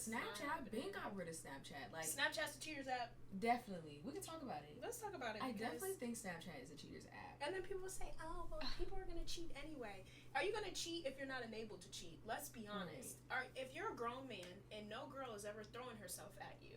Snapchat, I've been got rid of Snapchat. Like Snapchat's a cheaters app. Definitely. We can talk about it. Let's talk about it. I definitely think Snapchat is a cheaters app. And then people say, oh, well, people are going to cheat anyway. Are you going to cheat if you're not enabled to cheat? Let's be honest. Right. If you're a grown man and no girl is ever throwing herself at you,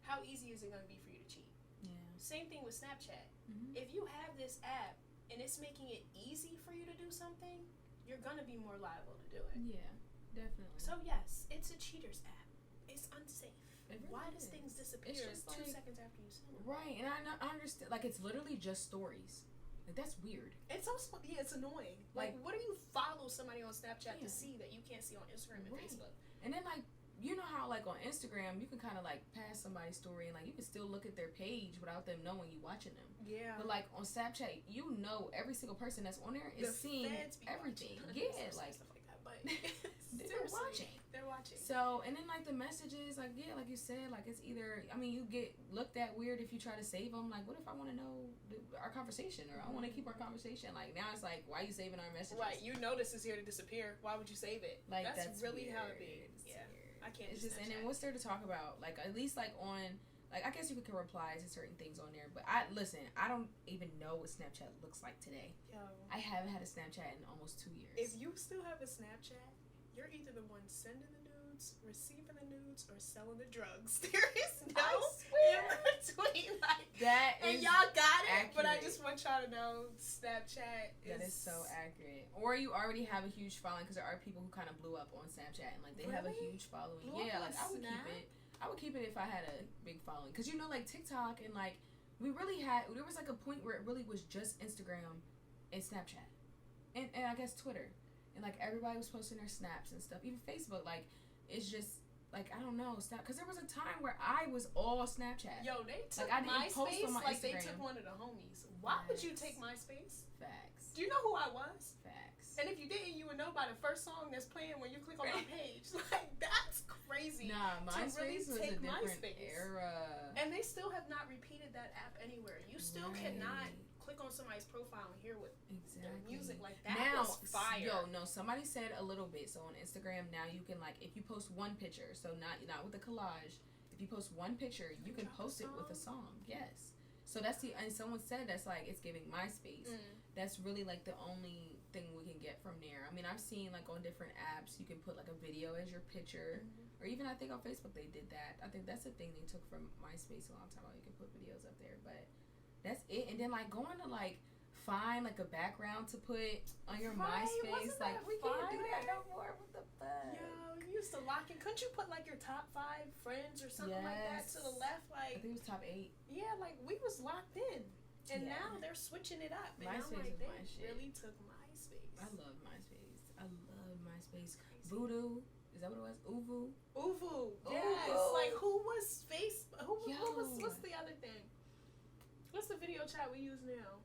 how easy is it going to be for you to cheat? Yeah. Same thing with Snapchat. Mm-hmm. If you have this app and it's making it easy for you to do something, you're going to be more liable to do it. Yeah, definitely. So, yes, it's a cheaters app. It's unsafe. Really Why does things disappear just 2 seconds after you send them? Right, and I understand. Like, it's literally just stories. Like, that's weird. It's also, it's annoying. Like, what do you follow somebody on Snapchat to see that you can't see on Instagram and Facebook? And then, like, you know how, like, on Instagram, you can kind of, like, pass somebody's story and, like, you can still look at their page without them knowing you watching them. Yeah. But, like, on Snapchat, you know every single person that's on there is seeing everything. Yeah, like, stuff like that, but they're watching. They're watching. So, and then, like, the messages, like, yeah, like you said, like, it's either, I mean, you get looked at weird if you try to save them. Like, what if I want to know our conversation, or I want to keep our conversation? Like, now it's like, why are you saving our messages? Right, you know this is here to disappear. Why would you save it? Like, that's really weird. how it be. Yeah, I can't. It's just, and then what's there to talk about? Like, at least, like, on, like, I guess you can reply to certain things on there, but I don't even know what Snapchat looks like today. Yo. I haven't had a Snapchat in almost 2 years. If you still have a Snapchat, you're either the one sending the nudes, receiving the nudes, or selling the drugs. There is no in between. Like that, and y'all got it. accurate. But I just want y'all to know, Snapchat is so accurate. Or you already have a huge following, because there are people who kind of blew up on Snapchat and like they have a huge following. Yeah, like I would keep it. I would keep it if I had a big following, because you know, like TikTok and like there was like a point where it really was just Instagram and Snapchat and I guess Twitter. And, like, everybody was posting their snaps and stuff. Even Facebook, like, it's just, like, I don't know. Because there was a time where I was all Snapchat. Yo, they took like, I didn't post MySpace on my like Instagram. They took one of the homies. Why would you take MySpace? Facts. Do you know who I was? Facts. And if you didn't, you would know by the first song that's playing when you click on my page. Like, that's crazy. Nah, MySpace was a different era. And they still have not repeated that app anywhere. You still cannot click on somebody's profile and hear what their music like that. Now, was fire. Somebody said a little bit. So on Instagram now you can, like, if you post one picture, so not with a collage, if you post one picture, you can post it with a song. Yes. So that's and someone said that's like it's giving MySpace. That's really like the only thing we can get from there. I mean, I've seen like on different apps you can put like a video as your picture, or even I think on Facebook they did that. I think that's a thing they took from MySpace a long time ago. You can put videos up there, but that's it. And then like going to like find like a background to put on your MySpace, like we can't do that no more. What the fuck? Yo, you used to lock it. Couldn't you put like your top 5 friends or something like that to the left? Like I think it was top 8. Yeah, like we was locked in, and now they're switching it up. And MySpace I'm like, they really took MySpace. I love MySpace. I love MySpace. Voodoo. Is that what it was? Uvu. Yes. Like who was what's the other thing? What's the video chat we use now?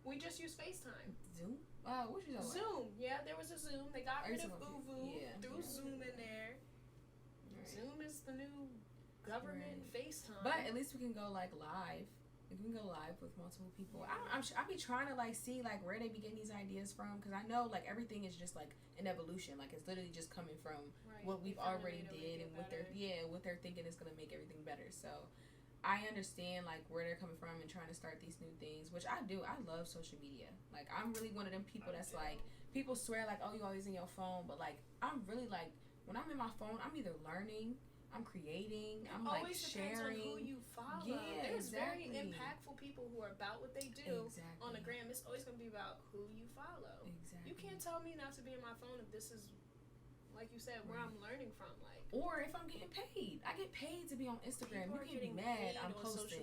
We just use FaceTime. Zoom? What you talking about? Zoom. Yeah, there was a Zoom. They got rid of Uvu. Threw Zoom in there. Right. Zoom is the new government FaceTime. But at least we can go like live. We can go live with multiple people. I be trying to like see like where they be getting these ideas from, because I know like everything is just like an evolution. Like it's literally just coming from what we've already did and what they're thinking is gonna make everything better. So I understand like where they're coming from and trying to start these new things, which I do. I love social media. Like I'm really one of them people that's like, people swear like, oh, you always in your phone, but like I'm really like, when I'm in my phone, I'm either learning, I'm creating, I'm like sharing. Depends on who you follow. Yeah, there's very impactful people who are about what they do on the gram. It's always gonna be about who you follow. Exactly. You can't tell me not to be in my phone if this is, like you said, where I'm learning from. Like, or if I'm getting paid. I get paid to be on Instagram. You can be mad I'm posting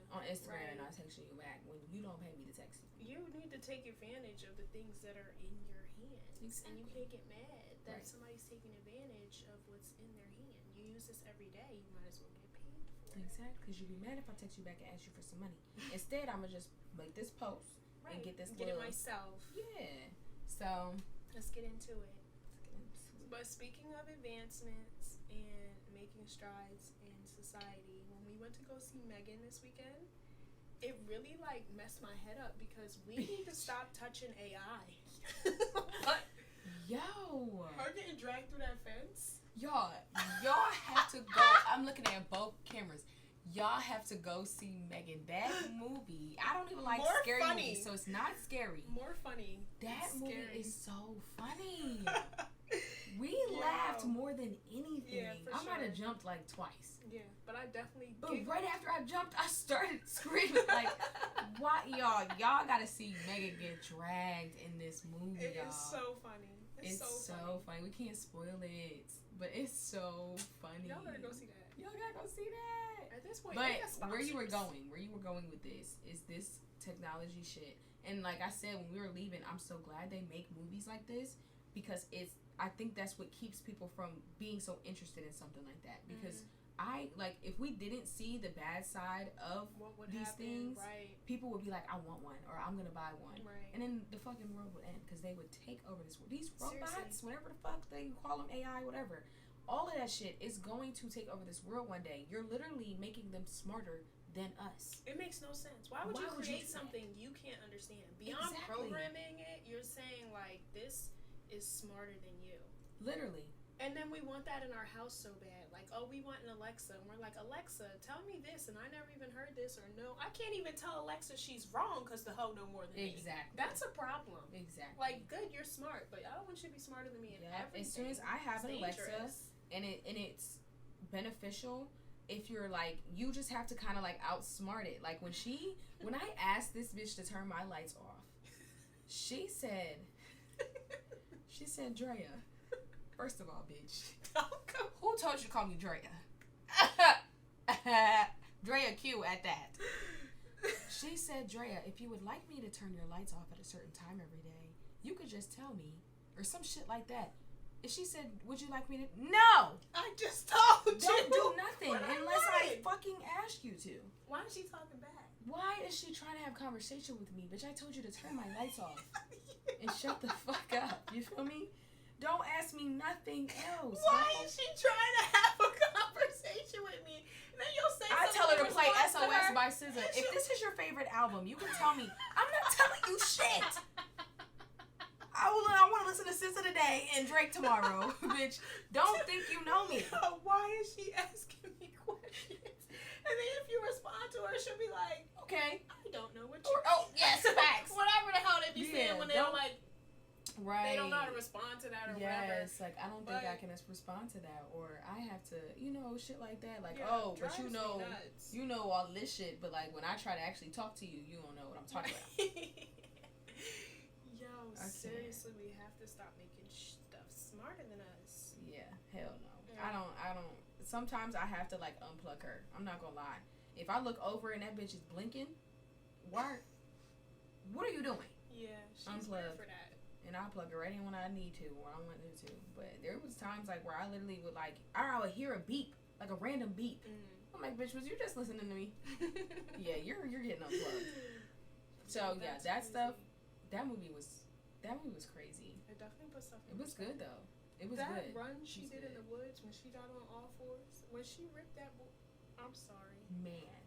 on Instagram and I'm texting you back when you don't pay me to text you. You need to take advantage of the things that are in your hands. Exactly. And you can't get mad that somebody's taking advantage of what's in their hand. You use this every day, you might as well get paid for it. Exactly, because you'd be mad if I text you back and ask you for some money. Instead, I'm going to just make this post and get this Get it myself. Yeah. So, let's get into it. But speaking of advancements and making strides in society, when we went to go see Meghan this weekend, it really like messed my head up, because we need to stop touching AI. What? Yo, her getting dragged through that fence. Y'all have to go. I'm looking at both cameras. Y'all have to go see Meghan. That movie, I don't even like More scary funny. movies, so it's not scary. More funny. That movie scary. is so funny. We laughed more than anything. Yeah, for I might have sure. jumped like twice. Yeah, but I definitely. But right after I jumped, I started screaming like, "What, y'all? Y'all gotta see Meghan get dragged in this movie, It y'all. is so funny. It's so funny. We can't spoil it, but it's so funny. Y'all better go see that. Y'all gotta go see that. At this point, But where you were going with this is this technology shit. And like I said, when we were leaving, I'm so glad they make movies like this because I think that's what keeps people from being so interested in something like that. Because if we didn't see the bad side of these things, people would be like, I want one, or I'm gonna buy one. Right. And then the fucking world would end because they would take over this world. These robots, Seriously. whatever the fuck they call them, AI, whatever. All of that shit is going to take over this world one day. You're literally making them smarter than us. It makes no sense. Why would you create something you can't understand? Beyond programming it, you're saying like this is smarter than you. Literally. And then we want that in our house so bad. Like, oh, we want an Alexa. And we're like, Alexa, tell me this. And I never even heard this. Or no, I can't even tell Alexa she's wrong because the hoe know more than me. Exactly. That's a problem. Exactly. Like, good, you're smart. But I don't want you to be smarter than me in everything. As soon as I have an Alexa and it's beneficial, if you're like, you just have to kind of like outsmart it. Like when I asked this bitch to turn my lights off, she said, Drea, first of all, bitch, who told you to call me Drea? Drea Q at that. She said, Drea, if you would like me to turn your lights off at a certain time every day, you could just tell me, or some shit like that. And she said, would you like me to? No! I just told you. Don't do nothing unless I fucking ask you to. Why is she talking back? Why is she trying to have conversation with me? Bitch, I told you to turn my lights off. And shut the fuck up. You feel me? Don't ask me nothing else. Why is she trying to have a conversation with me? And then you'll say I tell her to play SOS by SZA. And If this is your favorite album, you can tell me. I'm not telling you shit. I want to listen to SZA today and Drake tomorrow. Bitch, don't think you know me. Why is she asking me questions? And then if you respond to her, she'll be like, okay, I don't know what you yes, facts. Whatever the hell they be saying when they're like, right. They don't know how to respond to that or whatever. Yes, like I don't think I can respond to that, or I have to, shit like that. Like, but you know all this shit, but like when I try to actually talk to you, you don't know what I'm talking about. Yo, seriously, we have to stop making stuff smarter than us. Yeah, hell no. Yeah. I don't. Sometimes I have to like unplug her. I'm not gonna lie. If I look over and that bitch is blinking, what are you doing? Yeah, she's unplug for that. And I'll plug her right in when I need to or I want her to. But there was times like where I literally would like, I would hear a beep, like a random beep. I'm like, bitch, was you just listening to me? Yeah, you're getting unplugged. So yeah, that stuff. That movie was crazy. It definitely put stuff. It was good though. It was that good. That run she did in the woods when she got on all fours, when she ripped that. I'm sorry. Man.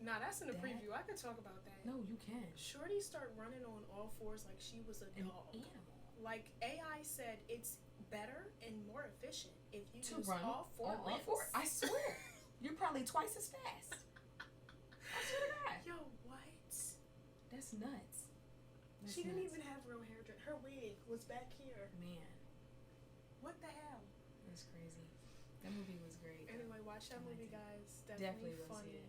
Nah, that's in the preview. I could talk about that. No, you can. Shorty start running on all fours like she was a dog. Animal. Like AI said, it's better and more efficient if you use run all four limbs. I swear, you're probably twice as fast. I swear to God. Yo, what? That's nuts. She didn't even have real hair. Her wig was back here. Man. What the hell? That's crazy. That movie was great. Anyway, watch that movie, guys. Definitely funny.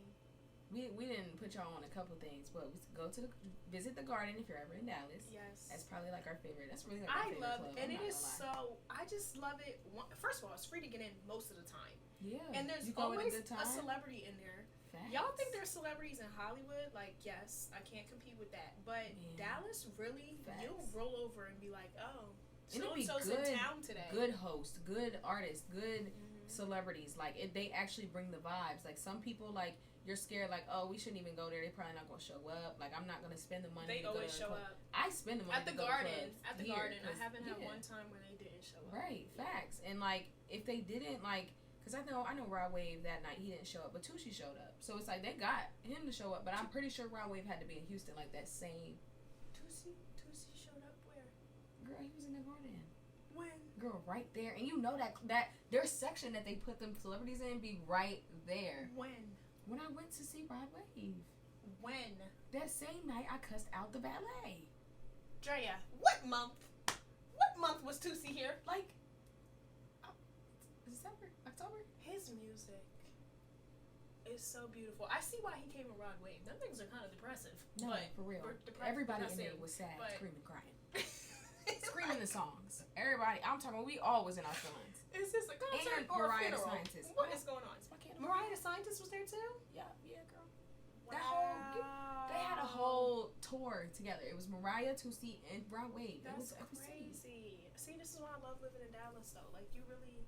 We didn't put y'all on a couple things, but we go to visit the garden if you're ever in Dallas. Yes. That's probably like our favorite. That's really like our favorite club. And it is so. I just love it. First of all, it's free to get in most of the time. Yeah. And there's always a celebrity in there. Facts. Y'all think there's celebrities in Hollywood? Like, yes, I can't compete with that. But Dallas, really, you'll roll over and be like, oh, so-and-so's in town today. Good host, good artist, good celebrities. Like, they actually bring the vibes. Like, some people, like, you're scared, like, oh, we shouldn't even go there. They probably not going to show up. Like, I'm not going to spend the money. They always show up. I spend the money at the garden. At the garden. I haven't had one time where they didn't show up. Right, facts. And, like, if they didn't, like, because I know Rod Wave that night, he didn't show up, but Tucci showed up. So it's like, they got him to show up, but I'm pretty sure Rod Wave had to be in Houston, like, that same. Tucci showed up where? Girl, he was in the garden. When? Girl, right there. And you know that their section that they put them celebrities in be right there. When I went to see Rod Wave. When? That same night I cussed out the ballet. Drea, what month? What month was Tootsie here? Like, December, October? His music is so beautiful. I see why he came with Rod Wave. Them things are kind of depressive. No, for real. Everybody in there was sad, screaming, crying. Screaming the songs. Everybody, I'm talking, we all was in our feelings. Is this a concert and or Mariah a funeral? The Scientist. What is going on? Mariah the Scientist was there too? Yeah, girl. Wow. They had a whole tour together. It was Mariah, Tootsie, and Rod Wave. That's crazy. See, this is why I love living in Dallas, though. Like, you really...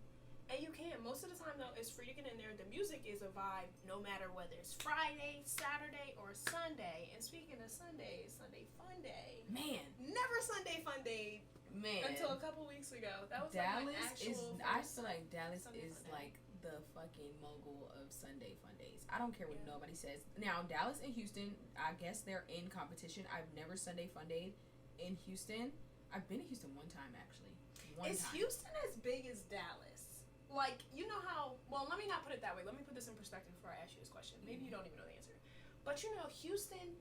And you can. Most of the time, though, it's free to get in there. The music is a vibe no matter whether it's Friday, Saturday, or Sunday. And speaking of Sunday, Sunday Fun Day. Man. Never Sunday Fun Day. Man. Until a couple weeks ago. That was Dallas like my actual I feel like Dallas Sunday is Fun Day. like the fucking mogul of Sunday Fun Days. I don't care what nobody says. Now, Dallas and Houston, I guess they're in competition. I've never Sunday Fun Day in Houston. I've been to Houston one time, actually. Is Houston as big as Dallas? Like, you know how... Well, let me not put it that way. Let me put this in perspective before I ask you this question. Maybe you don't even know the answer. But, you know, Houston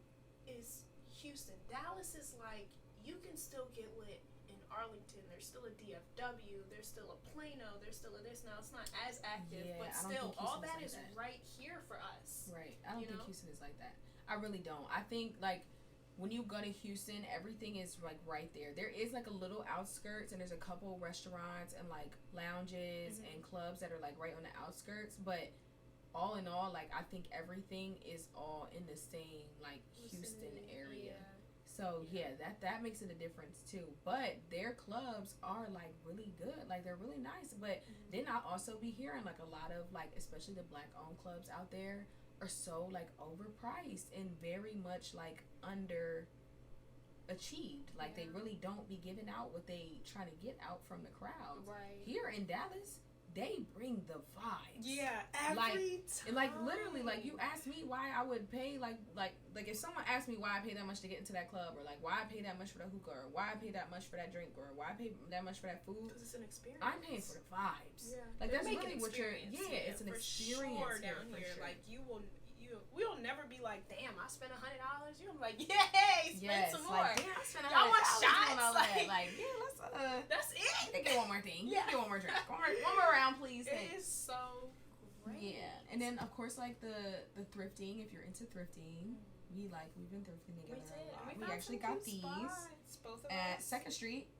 is Houston. Dallas is like, you can still get lit in Arlington. There's still a DFW. There's still a Plano. There's still a this. Now, it's not as active, but still, all that is right here for us. Right. I don't think Houston is like that. I really don't. I think, like, when you go to Houston, everything is, like, right there. There is, like, a little outskirts, and there's a couple restaurants and, like, lounges and clubs that are, like, right on the outskirts. But all in all, like, I think everything is all in the same, like, Houston area. Yeah. So, yeah, that makes it a difference, too. But their clubs are, like, really good. Like, they're really nice. But then I'll also be hearing, like, a lot of, like, especially the Black-owned clubs out there are so, like, overpriced and very much, like, underachieved. Like, they really don't be giving out what they trying to get out from the crowd. Right. Here in Dallas, they bring the vibes. Yeah, every time. And, like, literally, like, you ask me why I would pay, like, if someone asked me why I pay that much to get into that club, or, like, why I pay that much for the hookah, or why I pay that much for that drink, or why I pay that much for that food. Because it's an experience. I'm paying for the vibes. Yeah. Like, that's Make really what you're, it's an for experience sure here, down for here. sure. Like, we'll never be like, damn, I spent $100. You're like, yay, spend some more. Like, damn, I spent $100 Y'all want doing shots? all that. Like, yeah, let's, that's it. they get one more thing. Yeah. Get one more drink. One more round, please. It is so great. Yeah. And then, of course, like, the thrifting, if you're into thrifting, we've been thrifting together a lot. We actually got these both of at us. 2nd Street,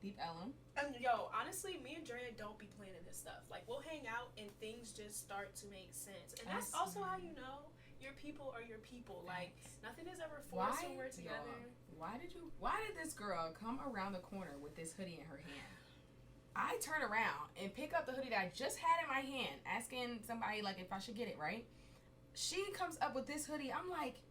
Deep Ellum. And yo, honestly, me and Drea don't be planning this stuff. Like, we'll hang out and things just start to make sense. And that's also how you know your people are your people. Like, nothing is ever forced when we're together. Why did this girl come around the corner with this hoodie in her hand? I turn around and pick up the hoodie that I just had in my hand, asking somebody, like, if I should get it, right? She comes up with this hoodie. I'm like,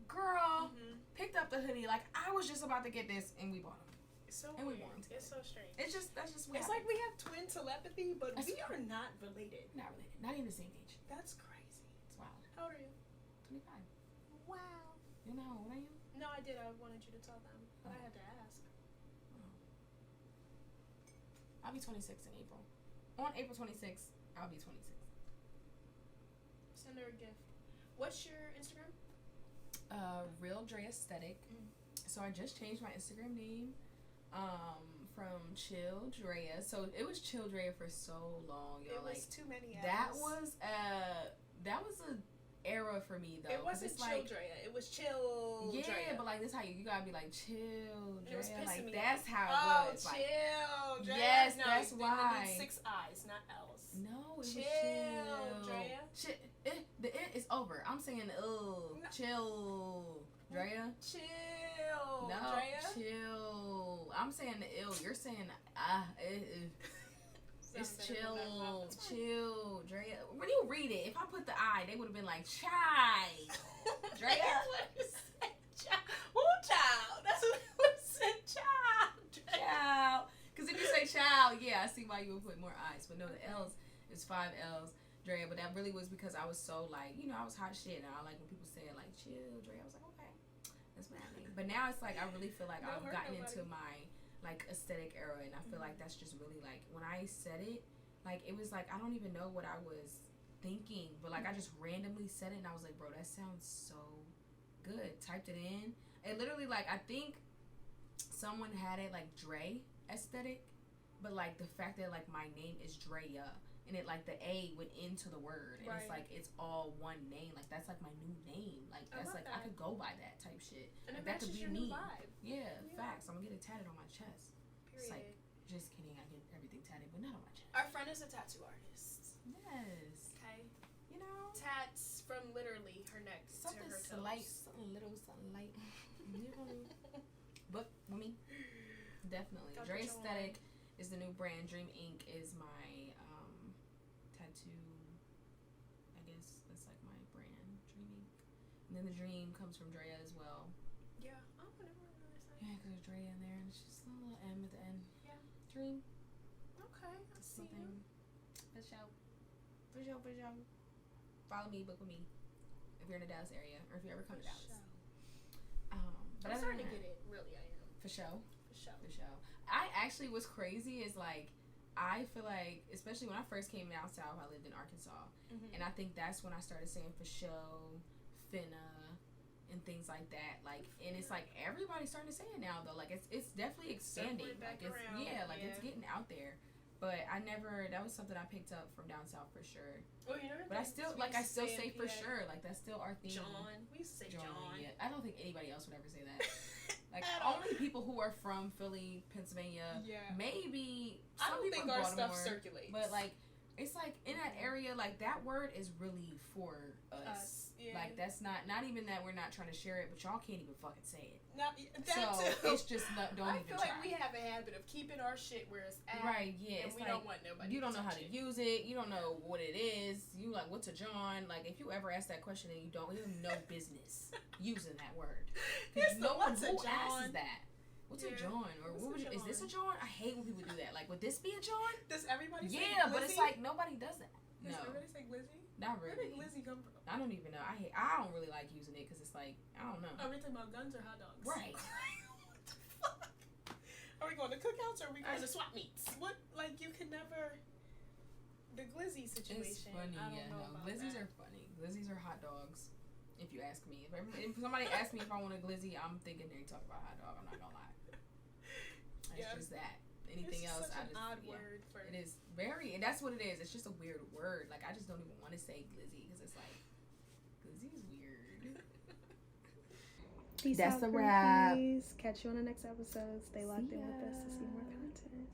girl, picked up the hoodie. Like, I was just about to get this, and we bought them. It's so and weird. We bought them. It's so strange. That's just what it's happened. like we have twin telepathy, but we are not related. Not related. Not even the same age. That's crazy. It's wild. How old are you? 25. Wow. You know how old I am? No, I did. I wanted you to tell them, but I had to ask. I'll be 26 in April. On April 26th, I'll be 26. Send her a gift. What's your Instagram? Real Drea Aesthetic. So I just changed my Instagram name from Chill Drea. So it was Chill Drea for so long, y'all. It was too many L's. That was a era for me though. It wasn't Chill like, Drea. It was Chill yeah, Drea. But like this how you gotta be like Chill Drea. Like me that's off. How it was. Chill Drea. Yes, no, that's why. 6 I's, not L's. No, it Chill was Drea. The it is over. I'm saying Chill Drea. Chill No, Drea. Chill. I'm saying the ill. You're saying it's chill, Drea. When you read it, if I put the I, they would have been like, chai. Drea. Who child? That's what it would say, child. Child. Because if you say child, yeah, I see why you would put more I's. But no, the L's is 5 L's, Drea. But that really was because I was so like, I was hot shit. And I like when people say like, chill, Drea. I was like, okay, that's what I mean. But now it's like, I really feel like I've gotten into my like aesthetic era, and I feel like that's just really like when I said it, like it was like I don't even know what I was thinking, but like I just randomly said it, and I was like, bro, that sounds so good. Typed it in, and literally like I think someone had it like Dre aesthetic, but like the fact that like my name is Drea. And it like the A went into the word, and it's like it's all one name. Like that's like my new name. Like that's like I could go by that type shit. And like, it that could be your me. New vibe. Yeah, facts. I'm gonna get it tatted on my chest. Period. It's like just kidding. I get everything tatted, but not on my chest. Our friend is a tattoo artist. Yes. Okay. You know, tats from literally her neck something to her toes. Slight, something little, something light. But with me, definitely. Dre Aesthetic is the new brand. Dream Ink is my tattoo. I guess that's like my brand, Dream Ink. And then the dream comes from Drea as well. Yeah. Oh, whatever. Yeah, because there's Drea in there, and it's just a little M at the end. Yeah. Dream. Okay, I see you. For sure. Follow me, book with me. If you're in the Dallas area, or if you ever come to Dallas. But I'm starting to get it. Really, I am. For sure. For sure. I actually, what's crazy is like, I feel like, especially when I first came down south, I lived in Arkansas, and I think that's when I started saying for show, finna, and things like that. Like, and it's like everybody's starting to say it now though. Like it's definitely expanding. Like it's it's getting out there. But I never. That was something I picked up from down south for sure. Well, you know. But I still say for sure. Like that's still our theme. John, we used to say John. Yeah. I don't think anybody else would ever say that. Like only people who are from Philly, Pennsylvania. Yeah. Maybe some I don't people think in our Baltimore, stuff circulates. But like, it's like in that area, like that word is really for us. Yeah. Like that's not even that we're not trying to share it, but y'all can't even fucking say it. Not that so too. It's just don't I even feel try. like we have a habit of keeping our shit where it's at. Right, yeah. And it's we like, don't want nobody. You don't know how to it. use it. You don't know what it is. You like, what's a John? Like, if you ever ask that question and you have no business using that word. Because no one who asks that. What's a John? Or what would is this a John? I hate when people do that. Like, would this be a John? Does everybody say Yeah, Glizzy? but it's like nobody does that. Does everybody say Glizzy? Not really. Where did Glizzy come from? I don't even know. I don't really like using it because it's like, I don't know. Are we talking about guns or hot dogs? Right. What the fuck? Are we going to cookouts or are we going to swap meets? What? Like, you can never... The Glizzy situation. It's funny, I don't know about Glizzies that. are funny. Glizzies are hot dogs, if you ask me. If somebody asks me if I want a Glizzy, I'm thinking they talk about hot dog. I'm not going to lie. It's just that. Anything it's else, such an odd word for it is very, and that's what it is. It's just a weird word. Like I just don't even want to say glizzy because it's like glizzy is weird. Peace that's out, a wrap. Catch you on the next episode. Stay locked in with us to see more content.